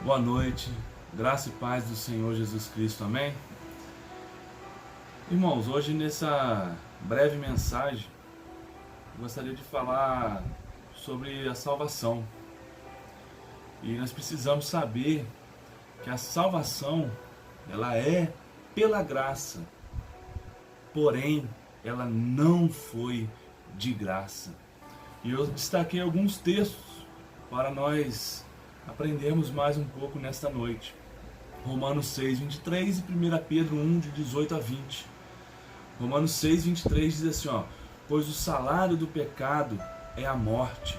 Boa noite, graça e paz do Senhor Jesus Cristo, amém? Irmãos, hoje nessa breve mensagem, eu gostaria de falar sobre a salvação. E nós precisamos saber que a salvação, ela é pela graça, porém, ela não foi de graça. E eu destaquei alguns textos para nós aprendermos mais um pouco nesta noite. Romanos 6, 23 e 1 Pedro 1, de 18 a 20. Romanos 6, 23 diz assim, pois o salário do pecado é a morte,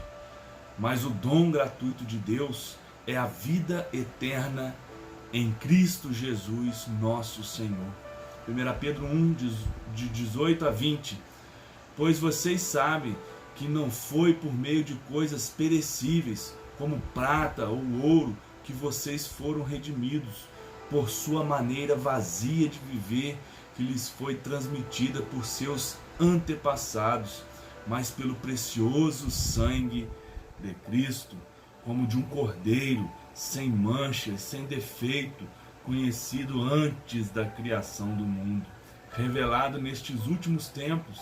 mas o dom gratuito de Deus é a vida eterna em Cristo Jesus, nosso Senhor. 1 Pedro 1, de 18 a 20. Pois vocês sabem que não foi por meio de coisas perecíveis, como prata ou ouro, que vocês foram redimidos, por sua maneira vazia de viver, que lhes foi transmitida por seus antepassados, mas pelo precioso sangue de Cristo, como de um cordeiro, sem mancha, sem defeito, conhecido antes da criação do mundo, revelado nestes últimos tempos,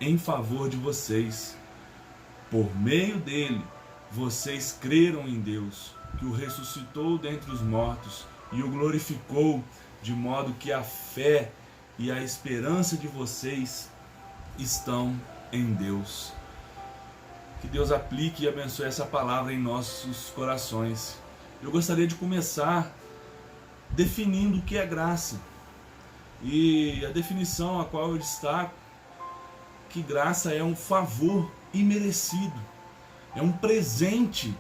em favor de vocês. Por meio dele, vocês creram em Deus, que o ressuscitou dentre os mortos e o glorificou, de modo que a fé e a esperança de vocês estão em Deus. Que Deus aplique e abençoe essa palavra em nossos corações. Eu gostaria de começar definindo o que é graça. E a definição a qual eu destaco, que graça é um favor imerecido, é um presente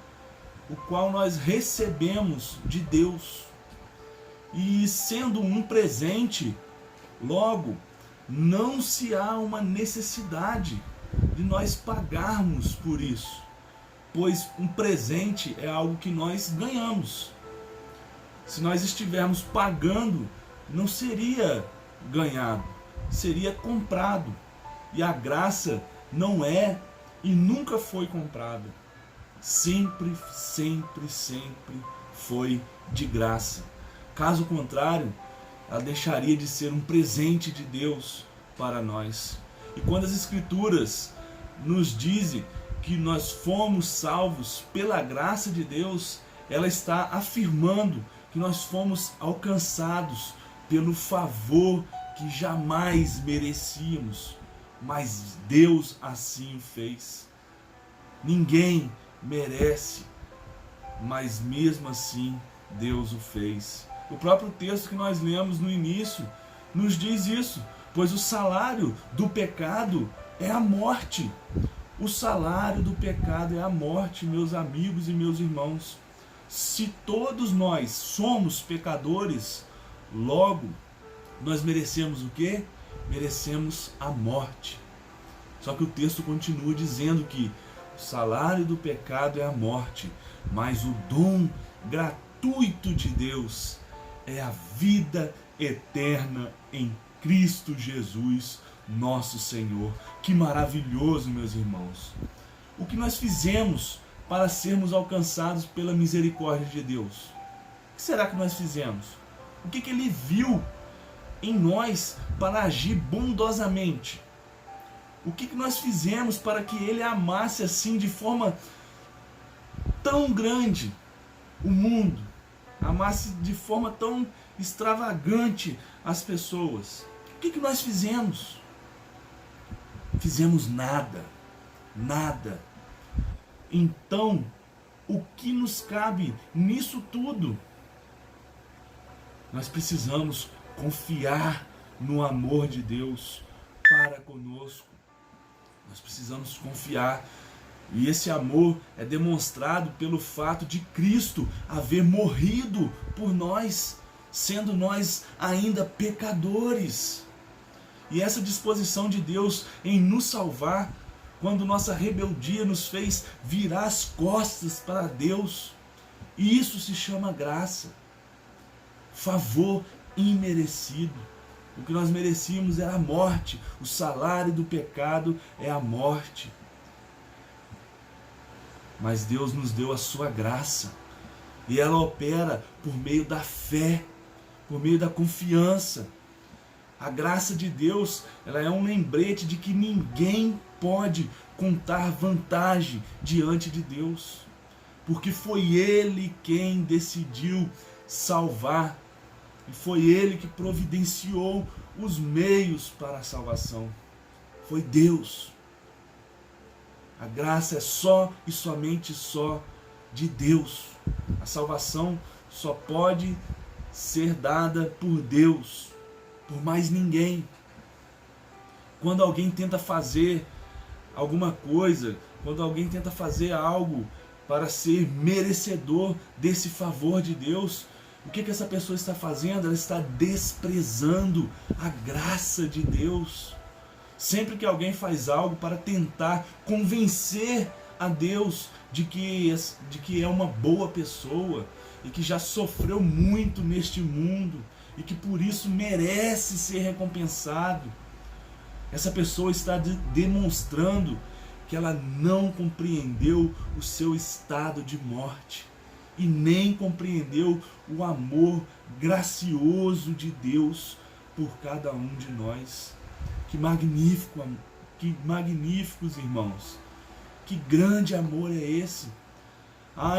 o qual nós recebemos de Deus. E sendo um presente, logo, não se há uma necessidade de nós pagarmos por isso, pois um presente é algo que nós ganhamos. Se nós estivermos pagando, não seria ganhado, seria comprado. E a graça não é e nunca foi comprada. Sempre, sempre, sempre foi de graça. Caso contrário, ela deixaria de ser um presente de Deus para nós. E quando as Escrituras nos dizem que nós fomos salvos pela graça de Deus, ela está afirmando que nós fomos alcançados pelo favor que jamais merecíamos, mas Deus assim fez. Ninguém merece, mas mesmo assim Deus o fez. O próprio texto que nós lemos no início nos diz isso, pois o salário do pecado é a morte. O salário do pecado é a morte, meus amigos e meus irmãos. Se todos nós somos pecadores, logo nós merecemos o quê? Merecemos a morte. Só que o texto continua dizendo que o salário do pecado é a morte, mas o dom gratuito de Deus é a vida eterna em Cristo Jesus, nosso Senhor. Que maravilhoso, meus irmãos. O que nós fizemos para sermos alcançados pela misericórdia de Deus? O que será que nós fizemos? O que Ele viu em nós para agir bondosamente? O que nós fizemos para que Ele amasse assim de forma tão grande o mundo, amasse de forma tão extravagante as pessoas? O que nós fizemos? Fizemos nada, nada. Então, o que nos cabe nisso tudo? Nós precisamos confiar no amor de Deus para conosco. Nós precisamos confiar. E esse amor é demonstrado pelo fato de Cristo haver morrido por nós, sendo nós ainda pecadores. E essa disposição de Deus em nos salvar, quando nossa rebeldia nos fez virar as costas para Deus, e isso se chama graça, favor imerecido. O que nós merecíamos era a morte, o salário do pecado é a morte. Mas Deus nos deu a sua graça, E ela opera por meio da fé, por meio da confiança. A graça de Deus, ela é um lembrete de que ninguém pode contar vantagem diante de Deus, porque foi Ele quem decidiu salvar, e foi Ele que providenciou os meios para a salvação. Foi Deus. A graça é só e somente só de Deus. A salvação só pode ser dada por Deus, por mais ninguém. Quando alguém tenta fazer alguma coisa, quando alguém tenta fazer algo para ser merecedor desse favor de Deus, o que essa pessoa está fazendo? Ela está desprezando a graça de Deus. Sempre que alguém faz algo para tentar convencer a Deus de que é uma boa pessoa e que já sofreu muito neste mundo e que por isso merece ser recompensado, essa pessoa está demonstrando que ela não compreendeu o seu estado de morte e nem compreendeu o amor gracioso de Deus por cada um de nós. Que magnífico, que magníficos irmãos, que grande amor é esse.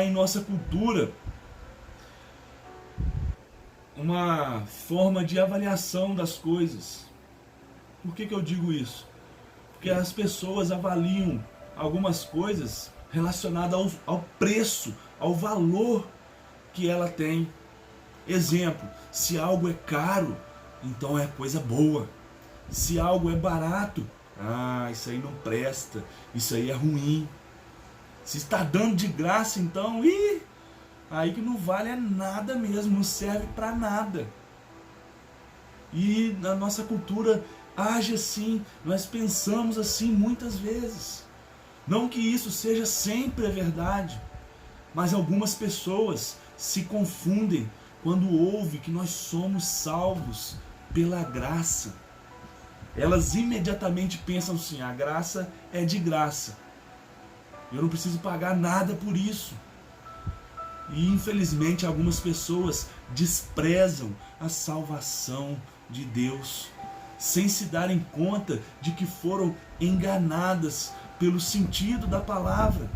Em nossa cultura, uma forma de avaliação das coisas. Por que eu digo isso? Porque as pessoas avaliam algumas coisas relacionadas ao preço, ao valor que ela tem. Exemplo, se algo é caro, então é coisa boa. Se algo é barato, isso aí não presta, isso aí é ruim. Se está dando de graça, então, aí que não vale é nada mesmo, não serve para nada. E na nossa cultura age assim, nós pensamos assim muitas vezes. Não que isso seja sempre a verdade, mas algumas pessoas se confundem quando ouvem que nós somos salvos pela graça. Elas imediatamente pensam assim: a graça é de graça, eu não preciso pagar nada por isso. E infelizmente algumas pessoas desprezam a salvação de Deus, sem se darem conta de que foram enganadas pelo sentido da palavra.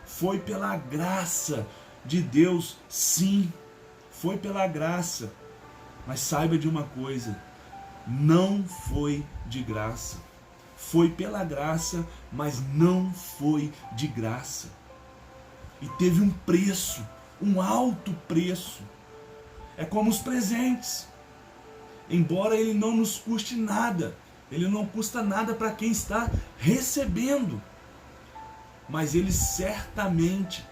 Foi pela graça de Deus, sim, foi pela graça. Mas saiba de uma coisa: não foi de graça. Foi pela graça, mas não foi de graça. E teve um preço, um alto preço. É como os presentes. Embora ele não nos custe nada, ele não custa nada para quem está recebendo, mas eles certamente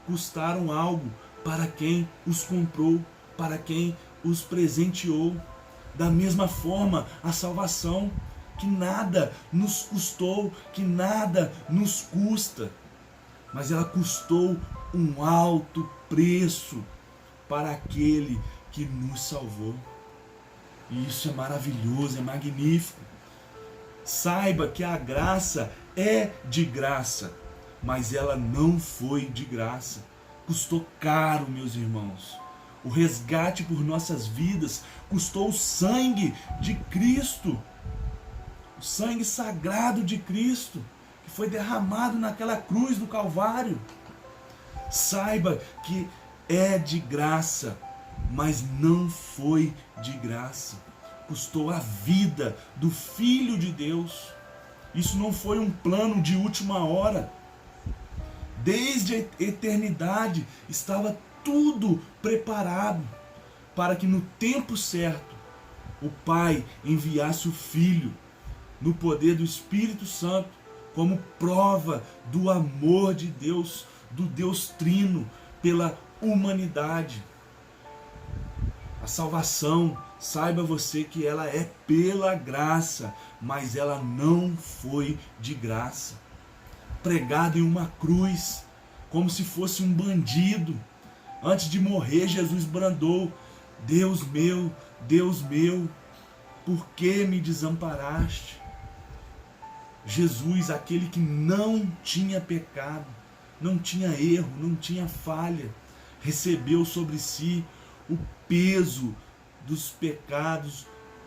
custaram algo para quem os comprou, para quem os presenteou. Da mesma forma, a salvação, que nada nos custou, que nada nos custa, mas ela custou um alto preço para aquele que nos salvou. E isso é maravilhoso, é magnífico. Saiba que a graça é de graça, mas ela não foi de graça. Custou caro, meus irmãos. O resgate por nossas vidas custou o sangue de Cristo. O sangue sagrado de Cristo, que foi derramado naquela cruz do Calvário. Saiba que é de graça, mas não foi de graça. Custou a vida do Filho de Deus. Isso não foi um plano de última hora. Desde a eternidade estava tudo preparado para que no tempo certo o Pai enviasse o Filho no poder do Espírito Santo como prova do amor de Deus, do Deus Trino pela humanidade. A salvação, saiba você que ela é pela graça, mas ela não foi de graça. Pregado em uma cruz, como se fosse um bandido. Antes de morrer, Jesus bradou: Deus meu, por que me desamparaste? Jesus, aquele que não tinha pecado, não tinha erro, não tinha falha, recebeu sobre si o peso dos pecados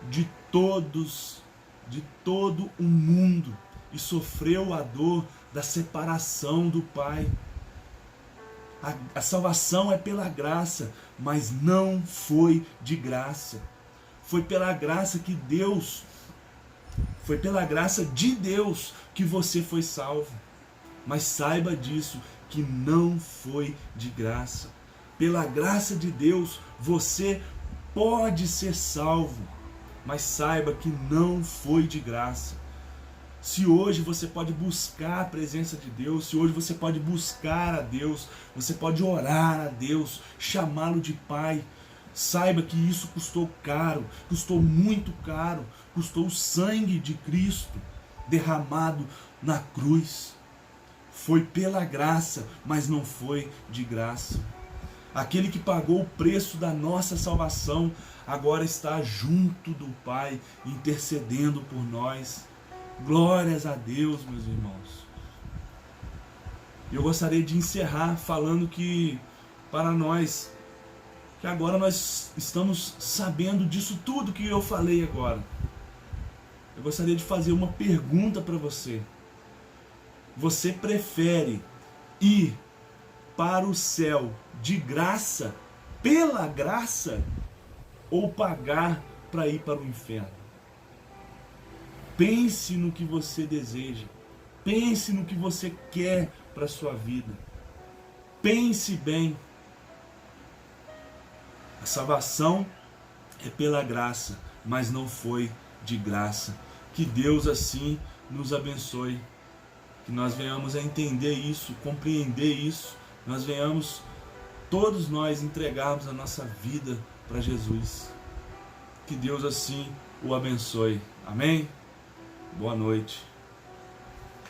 de todo o mundo e sofreu a dor da separação do Pai. A salvação é pela graça, mas não foi de graça. Foi pela graça de Deus que você foi salvo. Mas saiba disso, que não foi de graça. Pela graça de Deus, você pode ser salvo, mas saiba que não foi de graça. Se hoje você pode buscar a presença de Deus, se hoje você pode buscar a Deus, você pode orar a Deus, chamá-lo de Pai, saiba que isso custou caro, custou muito caro, custou o sangue de Cristo derramado na cruz. Foi pela graça, mas não foi de graça. Aquele que pagou o preço da nossa salvação agora está junto do Pai, intercedendo por nós. Glórias a Deus, meus irmãos. Eu gostaria de encerrar falando que para nós, que agora nós estamos sabendo disso tudo que eu falei agora. Eu gostaria de fazer uma pergunta para você. Você prefere ir para o céu de graça, pela graça, ou pagar para ir para o inferno? Pense no que você deseja. Pense no que você quer para a sua vida. Pense bem. A salvação é pela graça, mas não foi de graça. Que Deus assim nos abençoe. Que nós venhamos a entender isso, compreender isso. Nós venhamos, todos nós, entregarmos a nossa vida para Jesus. Que Deus assim o abençoe. Amém? Boa noite.